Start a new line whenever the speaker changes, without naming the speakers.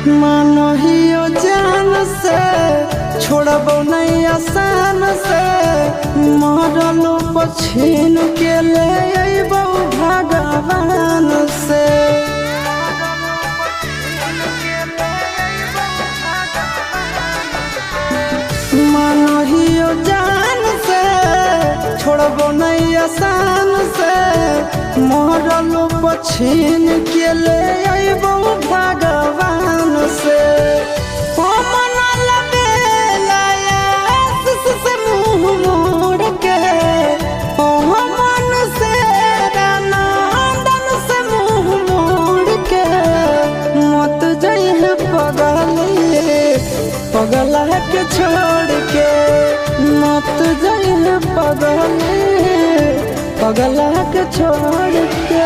मानहियो जान से छोड़बो नहीं आसान से मरलो पछीन के ले अइबो भगवान से। मानहियो जान से छोड़बो नहीं आसान से मरलो पछीन के ले अइबो भगवान से। पगला के छोड़ के मत जाइए पगला के छोड़ के।